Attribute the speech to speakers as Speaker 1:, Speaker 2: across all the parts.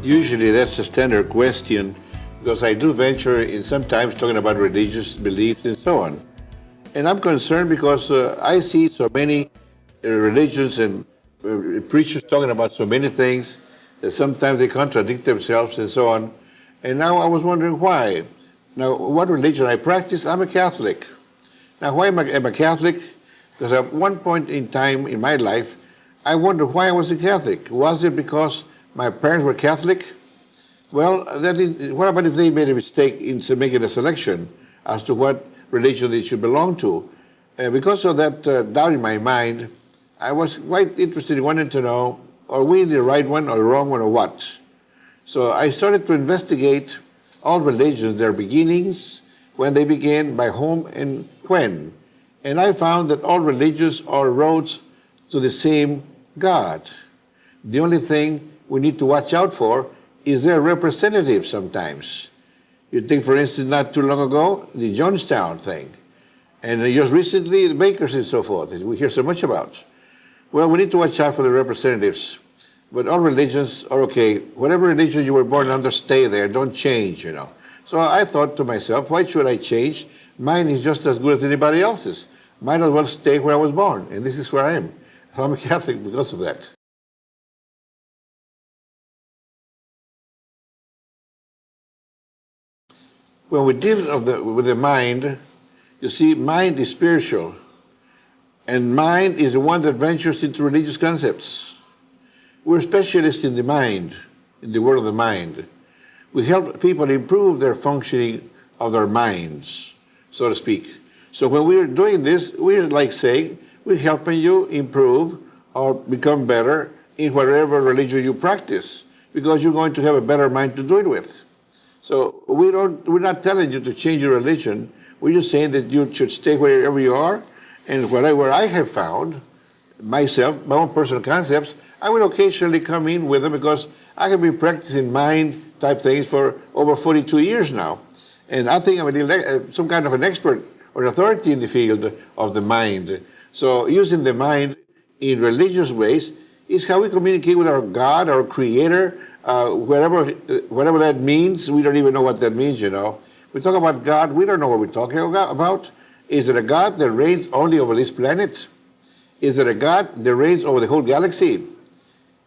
Speaker 1: Usually that's a standard question because I do venture in sometimes talking about religious beliefs and so on. And I'm concerned because I see so many religions and preachers talking about so many things that sometimes they contradict themselves and so on. And now I was wondering why. Now, what religion I practice? I'm a Catholic. Now, why am I a Catholic? Because at one point in time in my life, I wondered why I was a Catholic. Was it because my parents were Catholic? Well, what about if they made a mistake in making a selection as to what religion they should belong to? Because of that doubt in my mind, I was quite interested in wanting to know, are we the right one or the wrong one or what? So I started to investigate all religions, their beginnings, when they began, by whom and when. And I found that all religions are roads to the same God. The only thing we need to watch out for is their representative sometimes. You think, for instance, not too long ago, the Jonestown thing. And just recently, the Bakers and so forth, that we hear so much about. Well, we need to watch out for the representatives. But all religions are okay. Whatever religion you were born under, stay there. Don't change, you know. So I thought to myself, why should I change? Mine is just as good as anybody else's. Might as well stay where I was born. And this is where I am. So I'm a Catholic because of that. When we deal with the mind, you see, mind is spiritual. And mind is the one that ventures into religious concepts. We're specialists in the mind, in the world of the mind. We help people improve their functioning of their minds, so to speak. So when we're doing this, we're like saying, we're helping you improve or become better in whatever religion you practice, because you're going to have a better mind to do it with. So we're not telling you to change your religion. We're just saying that you should stay wherever you are. And whatever I have found, myself, my own personal concepts, I will occasionally come in with them because I have been practicing mind type things for over 42 years now. And I think I'm some kind of an expert or an authority in the field of the mind. So using the mind in religious ways is how we communicate with our God, our Creator, whatever that means. We don't even know what that means, you know. We talk about God, we don't know what we're talking about. Is it a God that reigns only over this planet? Is it a God that reigns over the whole galaxy?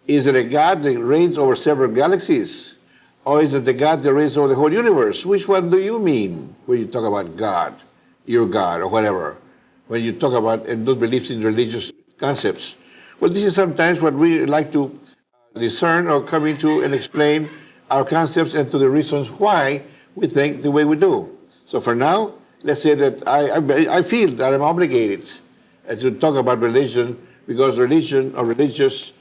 Speaker 1: Is it a God that reigns over several galaxies? Or is it the God that reigns over the whole universe? Which one do you mean when you talk about God, your God, or whatever, when you talk about and those beliefs in religious concepts? Well, this is sometimes what we like to discern or come into and explain our concepts and to the reasons why we think the way we do. So for now, let's say that I feel that I'm obligated to talk about religion because religion or religious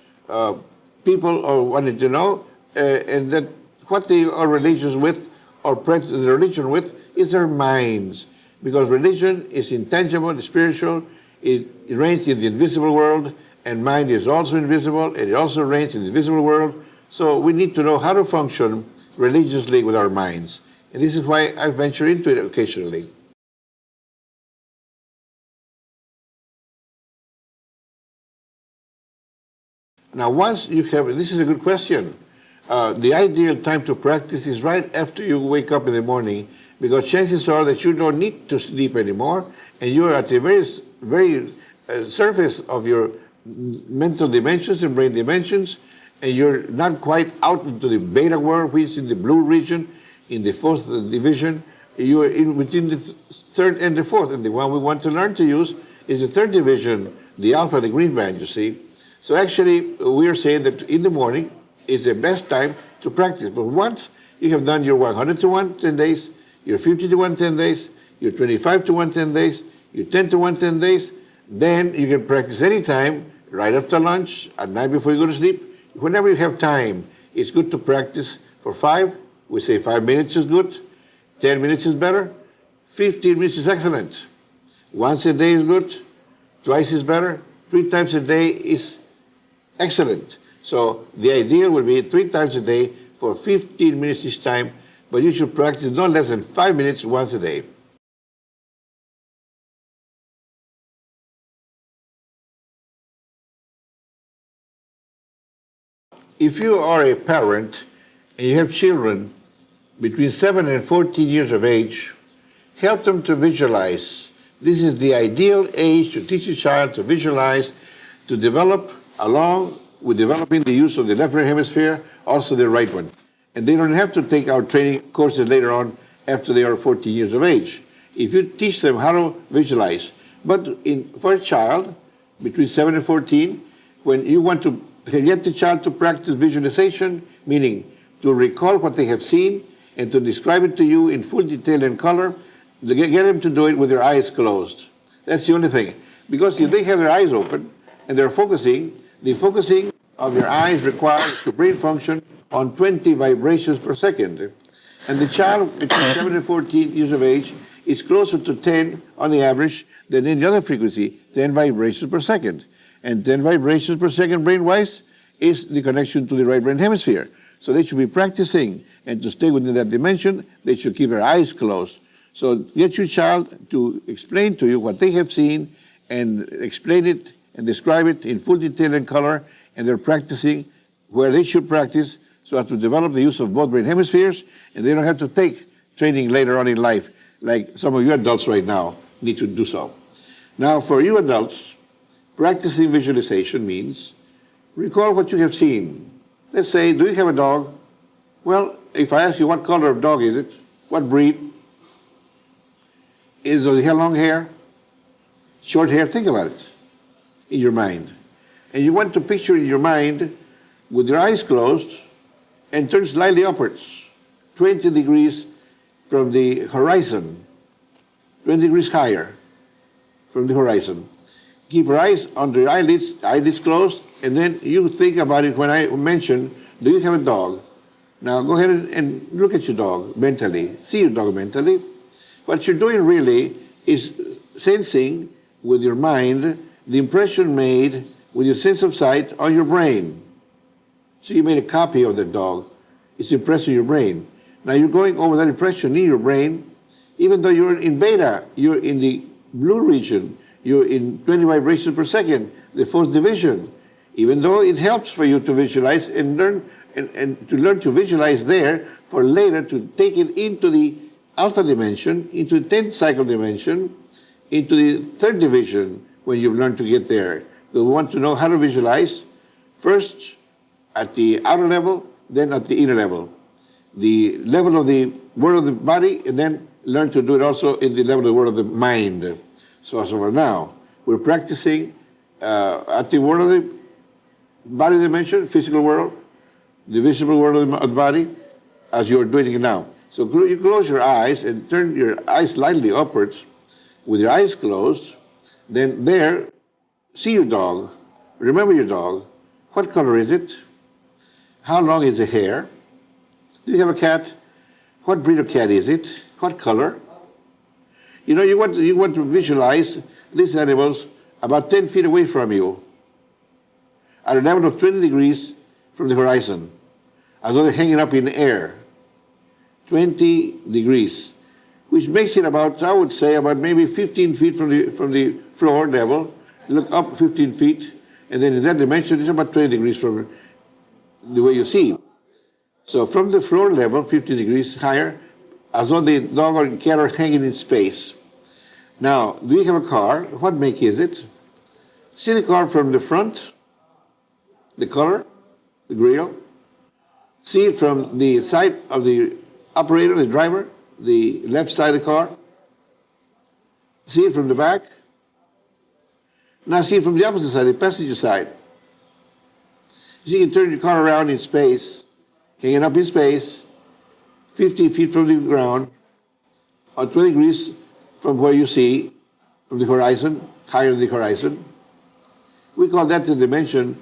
Speaker 1: people are wanting to know and that what they are religious with or practice religion with is their minds. Because religion is intangible, spiritual, it reigns in the invisible world, and mind is also invisible, and it also reigns in the visible world. So we need to know how to function religiously with our minds. And this is why I venture into it occasionally. Now, once you have, this is a good question. The ideal time to practice is right after you wake up in the morning, because chances are that you don't need to sleep anymore, and you're at the very surface of your mental dimensions and brain dimensions, and you're not quite out into the beta world, which is in the blue region, in the fourth division. You're in between the third and the fourth, and the one we want to learn to use is the third division, the alpha, the green band, you see. So actually, we are saying that in the morning is the best time to practice. But once you have done your 100 to 1, 10 days, your 50 to 1, 10 days, your 25 to 1, 10 days, your 10 to 1, 10 days, then you can practice anytime, right after lunch, at night before you go to sleep. Whenever you have time, it's good to practice for 5. We say 5 minutes is good, 10 minutes is better, 15 minutes is excellent. Once a day is good, twice is better, 3 times a day is excellent. So the ideal would be 3 times a day for 15 minutes each time, but you should practice no less than 5 minutes once a day. If you are a parent and you have children between 7 and 14 years of age, help them to visualize. This is the ideal age to teach a child to visualize, to develop along with developing the use of the left brain hemisphere, also the right one. And they don't have to take our training courses later on after they are 14 years of age. If you teach them how to visualize, but for a child between 7 and 14, when you want to get the child to practice visualization, meaning to recall what they have seen and to describe it to you in full detail and color, to get them to do it with their eyes closed. That's the only thing. Because if they have their eyes open and they're focusing, the focusing of your eyes requires your brain function on 20 vibrations per second. And the child between 7 and 14 years of age is closer to 10 on the average than any other frequency, 10 vibrations per second. And 10 vibrations per second brain-wise is the connection to the right brain hemisphere. So they should be practicing, and to stay within that dimension, they should keep their eyes closed. So get your child to explain to you what they have seen and explain it and describe it in full detail and color, and they're practicing where they should practice so as to develop the use of both brain hemispheres, and they don't have to take training later on in life like some of you adults right now need to do so. Now, for you adults, practicing visualization means recall what you have seen. Let's say, do you have a dog? Well, if I ask you what color of dog is it, what breed? Does it have long hair? Short hair? Think about it in your mind. And you want to picture in your mind with your eyes closed and turn slightly upwards, 20 degrees from the horizon, 20 degrees higher from the horizon. Keep your eyes under your eyelids closed, and then you think about it when I mention, do you have a dog? Now go ahead and look at your dog mentally. See your dog mentally. What you're doing really is sensing with your mind the impression made with your sense of sight on your brain. So you made a copy of the dog. It's impressed in your brain. Now you're going over that impression in your brain. Even though you're in beta, you're in the blue region, you're in 20 vibrations per second, the fourth division. Even though it helps for you to visualize and learn and to learn to visualize there for later to take it into the alpha dimension, into the 10th cycle dimension, into the third division when you've learned to get there. We want to know how to visualize first at the outer level, then at the inner level. The level of the world of the body, and then learn to do it also in the level of the world of the mind. So as of now, we're practicing at the world of the body dimension, physical world, the visible world of the body, as you're doing it now. So you close your eyes and turn your eyes slightly upwards with your eyes closed. Then there, see your dog. Remember your dog. What color is it? How long is the hair? Do you have a cat? What breed of cat is it? What color? You know, you want to visualize these animals about 10 feet away from you, at a level of 20 degrees from the horizon, as though they're hanging up in the air. 20 degrees, which makes it about, I would say, about maybe 15 feet from the floor level. Look up 15 feet, and then in that dimension, it's about 20 degrees from the way you see. So from the floor level, 15 degrees higher, as though the dog or cat are hanging in space. Now, do you have a car? What make is it? See the car from the front, the color, the grille. See it from the side of the operator, the driver, the left side of the car. See it from the back. Now see it from the opposite side, the passenger side. You can turn your car around in space, hanging up in space, 50 feet from the ground, or 20 degrees from where you see, from the horizon, higher than the horizon. We call that the dimension,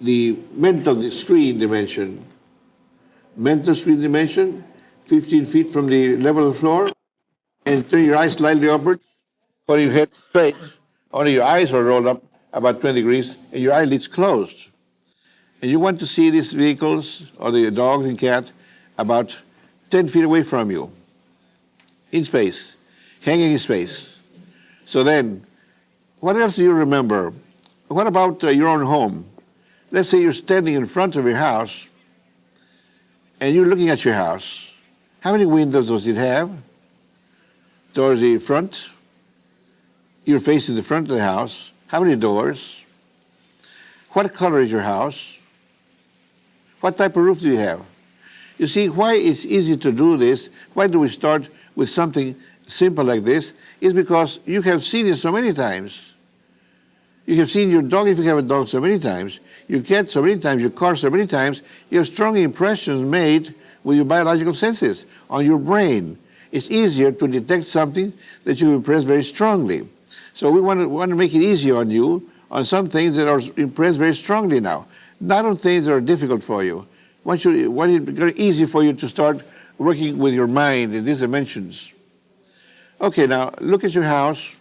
Speaker 1: the mental screen dimension. Mental screen dimension, 15 feet from the level of the floor, and turn your eyes slightly upward, hold your head straight, only your eyes are rolled up about 20 degrees, and your eyelids closed. And you want to see these vehicles, or the dogs and cat, about 10 feet away from you, in space, hanging in space. So then, what else do you remember? What about your own home? Let's say you're standing in front of your house, and you're looking at your house. How many windows does it have? Towards the front. You're facing the front of the house. How many doors? What color is your house? What type of roof do you have? You see, why it's easy to do this, why do we start with something simple like this, is because you have seen it so many times. You have seen your dog, if you have a dog, so many times, your cat so many times, your car so many times. You have strong impressions made with your biological senses on your brain. It's easier to detect something that you impress very strongly. So we want to make it easy on you on some things that are impressed very strongly now, not on things that are difficult for you. Want it very easy for you to start working with your mind in these dimensions. Okay, now look at your house.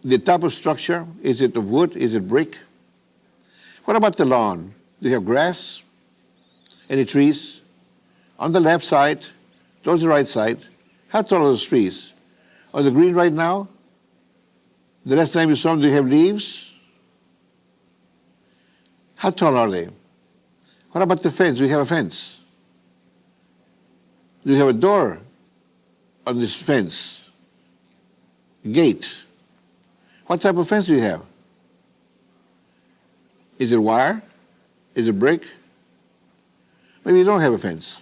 Speaker 1: The type of structure, is it of wood? Is it brick? What about the lawn? Do you have grass? Any trees? On the left side, towards the right side, how tall are those trees? Are they green right now? The last time you saw them, do you have leaves? How tall are they? What about the fence? Do you have a fence? Do you have a door on this fence? Gate? What type of fence do you have? Is it wire? Is it brick? Maybe you don't have a fence.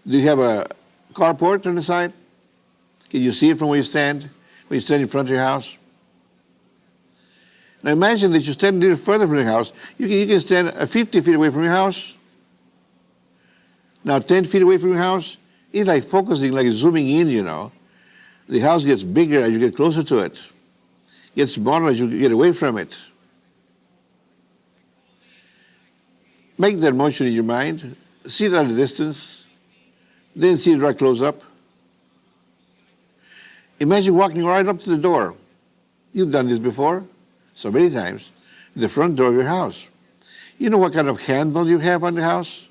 Speaker 1: Do you have a carport on the side? Can you see it from where you stand? When you stand in front of your house? Now imagine that you stand a little further from your house. You can stand 50 feet away from your house. Now 10 feet away from your house. It's like focusing, like zooming in, you know. The house gets bigger as you get closer to it. It gets smaller as you get away from it. Make that motion in your mind. See it at a distance. Then see it right close up. Imagine walking right up to the door. You've done this before, so many times. The front door of your house. You know what kind of handle you have on the house?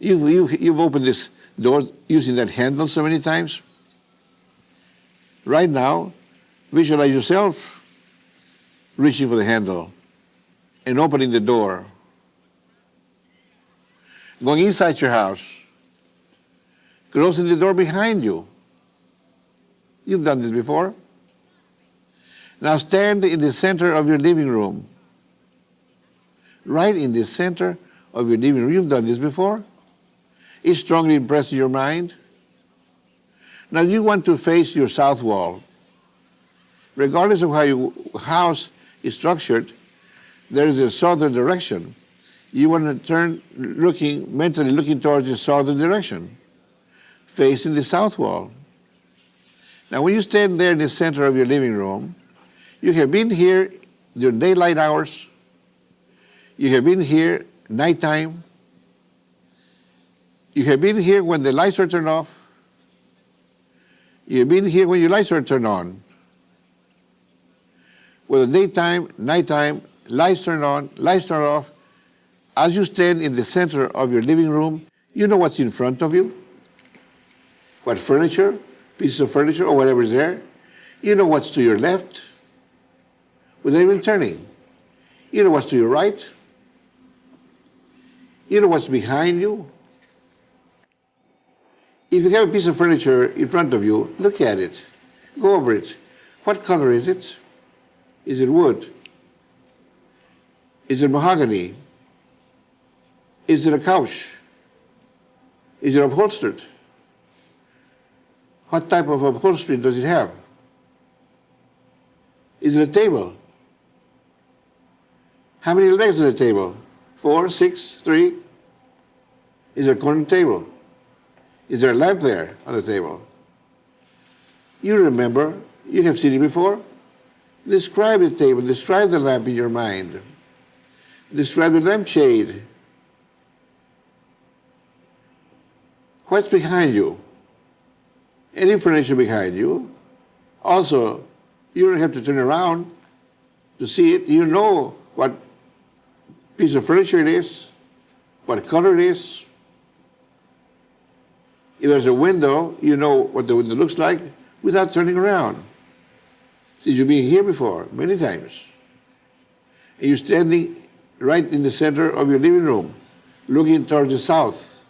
Speaker 1: You've opened this door using that handle so many times. Right now, visualize yourself reaching for the handle and opening the door. Going inside your house, closing the door behind you. You've done this before. Now stand in the center of your living room. Right in the center of your living room. You've done this before. It's strongly impressed in your mind. Now you want to face your south wall. Regardless of how your house is structured, there is a southern direction. You want to turn mentally looking towards the southern direction, facing the south wall. Now when you stand there in the center of your living room, you have been here during daylight hours. You have been here nighttime. You have been here when the lights are turned off. You have been here when your lights are turned on. Whether daytime, nighttime, lights turned on, lights turned off. As you stand in the center of your living room, you know what's in front of you. What furniture, pieces of furniture, or whatever is there. You know what's to your left without even turning. You know what's to your right. You know what's behind you. If you have a piece of furniture in front of you, look at it. Go over it. What color is it? Is it wood? Is it mahogany? Is it a couch? Is it upholstered? What type of upholstery does it have? Is it a table? How many legs is the table? 4, 6, 3? Is it a corner table? Is there a lamp there on the table? You remember, you have seen it before. Describe the table, describe the lamp in your mind. Describe the lampshade. What's behind you? Any furniture behind you. Also, you don't have to turn around to see it. You know what piece of furniture it is, what color it is. If there's a window, you know what the window looks like without turning around. Since you've been here before, many times. And you're standing right in the center of your living room, looking towards the south.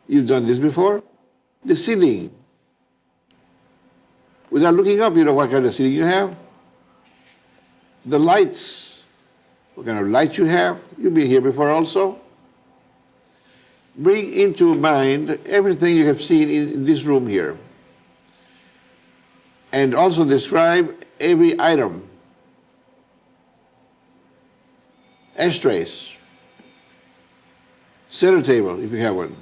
Speaker 1: You've done this before? The ceiling. Without looking up, you know what kind of ceiling you have. The lights. What kind of lights you have. You've been here before also. Bring into mind everything you have seen in this room here. And also describe every item. Ashtrays. Center table, if you have one.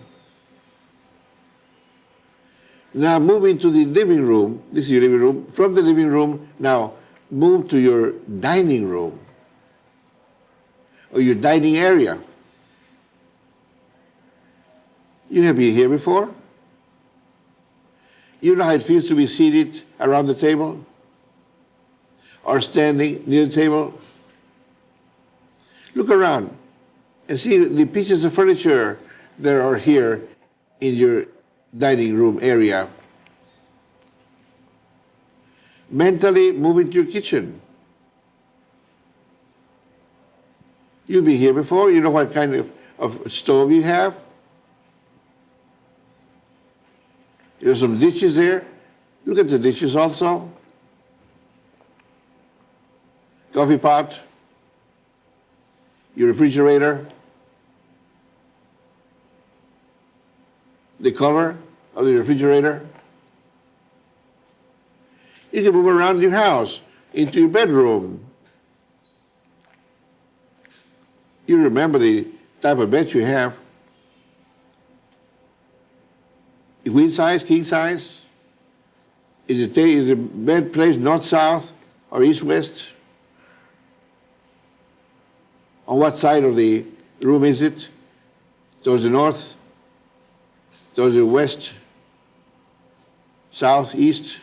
Speaker 1: Now move into the living room. This is your living room. From the living room, now move to your dining room or your dining area. You have been here before. You know how it feels to be seated around the table or standing near the table. Look around and see the pieces of furniture that are here in your dining room area. Mentally move into your kitchen. You've been here before. You know what kind of stove you have. There's some dishes there. Look at the dishes also. Coffee pot. Your refrigerator. The cover of the refrigerator. You can move around your house, into your bedroom. You remember the type of bed you have. Queen size, king size? Is the bed placed north-south or east-west? On what side of the room is it? Towards the north? Towards the west? South, east?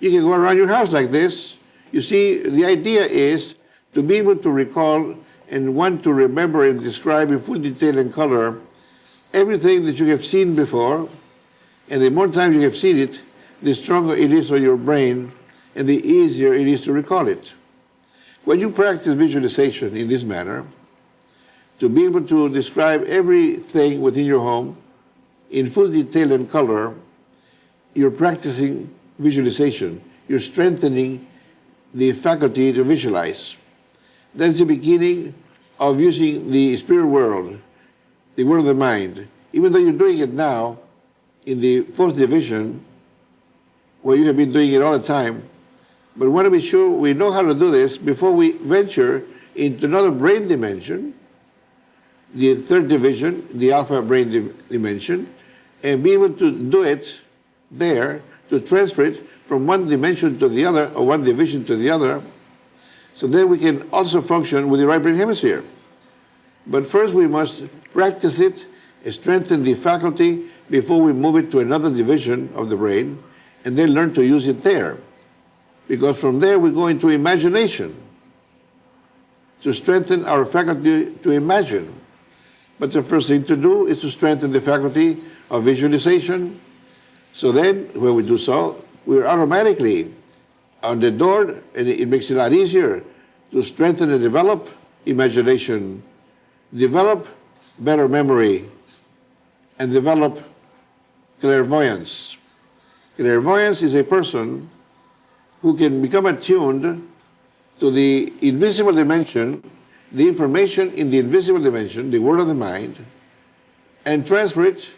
Speaker 1: You can go around your house like this. You see, the idea is to be able to recall and want to remember and describe in full detail and color everything that you have seen before, and the more times you have seen it, the stronger it is on your brain, and the easier it is to recall it. When you practice visualization in this manner, to be able to describe everything within your home in full detail and color, you're practicing visualization. You're strengthening the faculty to visualize. That's the beginning of using the spirit world, the world of the mind. Even though you're doing it now in the fourth division, where you have been doing it all the time, but we want to be sure we know how to do this before we venture into another brain dimension, the third division, the alpha brain dimension, and be able to do it there, to transfer it from one dimension to the other, or one division to the other, so then we can also function with the right brain hemisphere. But first we must practice it, strengthen the faculty before we move it to another division of the brain, and then learn to use it there. Because from there we go into imagination, to strengthen our faculty to imagine. But the first thing to do is to strengthen the faculty of visualization. So then, when we do so, we're automatically on the door, and it makes it a lot easier to strengthen and develop imagination, develop better memory, and develop clairvoyance. Clairvoyance is a person who can become attuned to the invisible dimension, the information in the invisible dimension, the world of the mind, and transfer it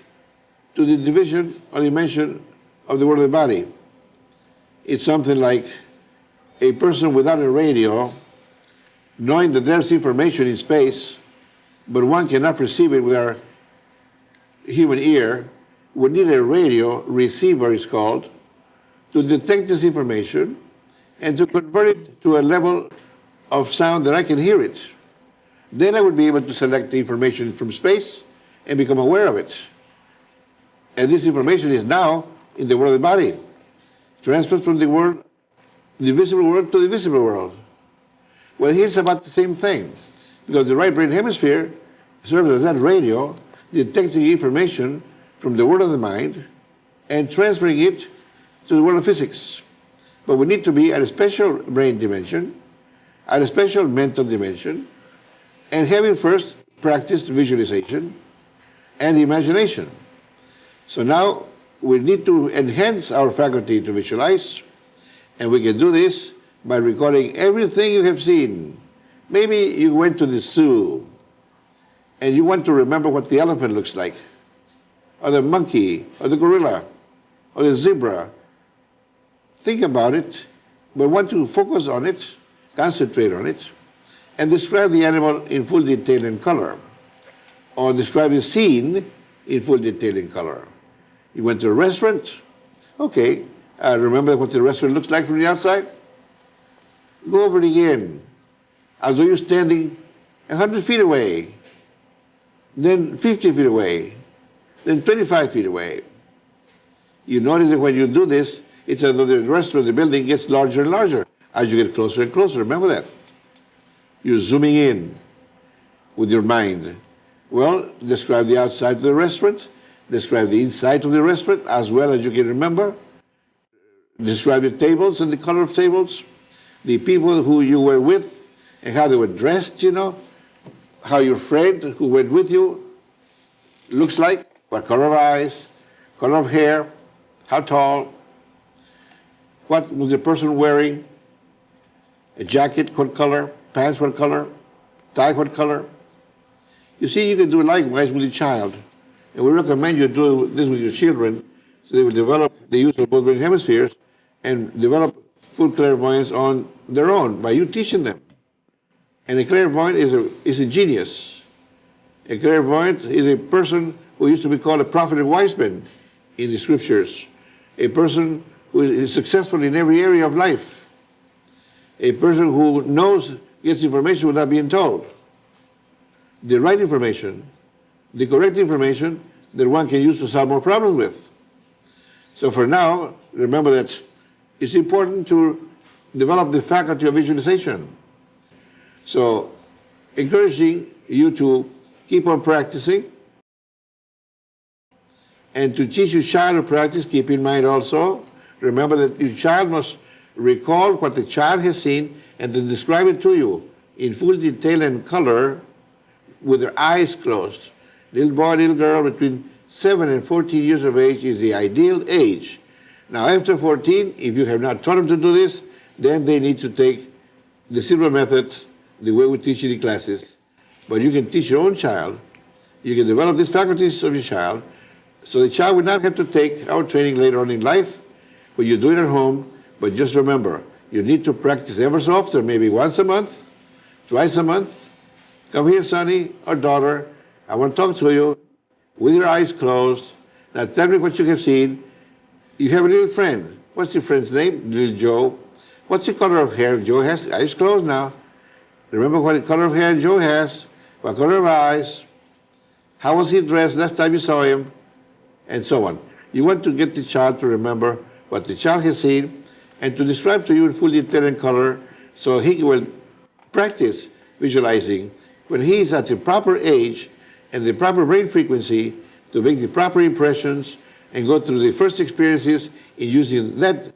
Speaker 1: to the division or dimension of the world of the body. It's something like a person without a radio, knowing that there's information in space, but one cannot perceive it with our human ear, would need a radio receiver, it's called, to detect this information and to convert it to a level of sound that I can hear it. Then I would be able to select the information from space and become aware of it. And this information is now in the world of the body, transferred from the world, the visible world, to the visible world. Well, here's about the same thing, because the right brain hemisphere serves as that radio, detecting information from the world of the mind and transferring it to the world of physics. But we need to be at a special brain dimension at a special mental dimension, and having first practiced visualization and imagination. So now we need to enhance our faculty to visualize, and we can do this by recalling everything you have seen. Maybe you went to the zoo and you want to remember what the elephant looks like, or the monkey, or the gorilla, or the zebra. Think about it, but want to focus on it, concentrate on it, and describe the animal in full detail and color, or describe the scene in full detail and color. You went to a restaurant, okay, remember what the restaurant looks like from the outside? Go over it again, as though you're standing 100 feet away, then 50 feet away, then 25 feet away. You notice that when you do this, it's as though the restaurant, the building gets larger and larger as you get closer and closer. Remember that? You're zooming in with your mind. Well, describe the outside of the restaurant, describe the inside of the restaurant as well as you can remember. Describe the tables and the color of tables, the people who you were with and how they were dressed, you know, how your friend who went with you looks like, what color of eyes, color of hair, how tall, what was the person wearing, a jacket, what color, pants, what color, tie, what color. You see, you can do likewise with your child. And we recommend you do this with your children so they will develop the use of both brain hemispheres and develop full clairvoyance on their own by you teaching them. And a clairvoyant is a genius. A clairvoyant is a person who used to be called a prophet of wise men in the scriptures. A person who is successful in every area of life. A person who knows, gets information without being told. The right information, the correct information that one can use to solve more problems with. So for now, remember that it's important to develop the faculty of visualization. So encouraging you to keep on practicing and to teach your child to practice, keep in mind also, remember that your child must recall what the child has seen and then describe it to you in full detail and color with their eyes closed. Little boy, little girl between 7 and 14 years of age is the ideal age. Now after 14, if you have not taught them to do this, then they need to take the silver method, the way we teach in the classes. But you can teach your own child. You can develop these faculties of your child so the child will not have to take our training later on in life, but you do it at home. But just remember, you need to practice ever so often, maybe once a month, twice a month. Come here, sonny or daughter. I want to talk to you with your eyes closed. Now tell me what you have seen. You have a little friend. What's your friend's name? Little Joe. What's the color of hair Joe has? Eyes closed now. Remember what the color of hair Joe has, what color of eyes, how was he dressed last time you saw him, and so on. You want to get the child to remember what the child has seen and to describe to you in full detail and color so he will practice visualizing when he is at the proper age and the proper brain frequency to make the proper impressions and go through the first experiences in using that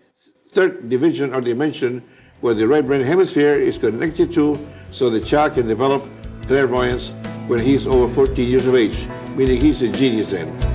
Speaker 1: third division or dimension where the right brain hemisphere is connected to so the child can develop clairvoyance when he's over 14 years of age, meaning he's a genius then.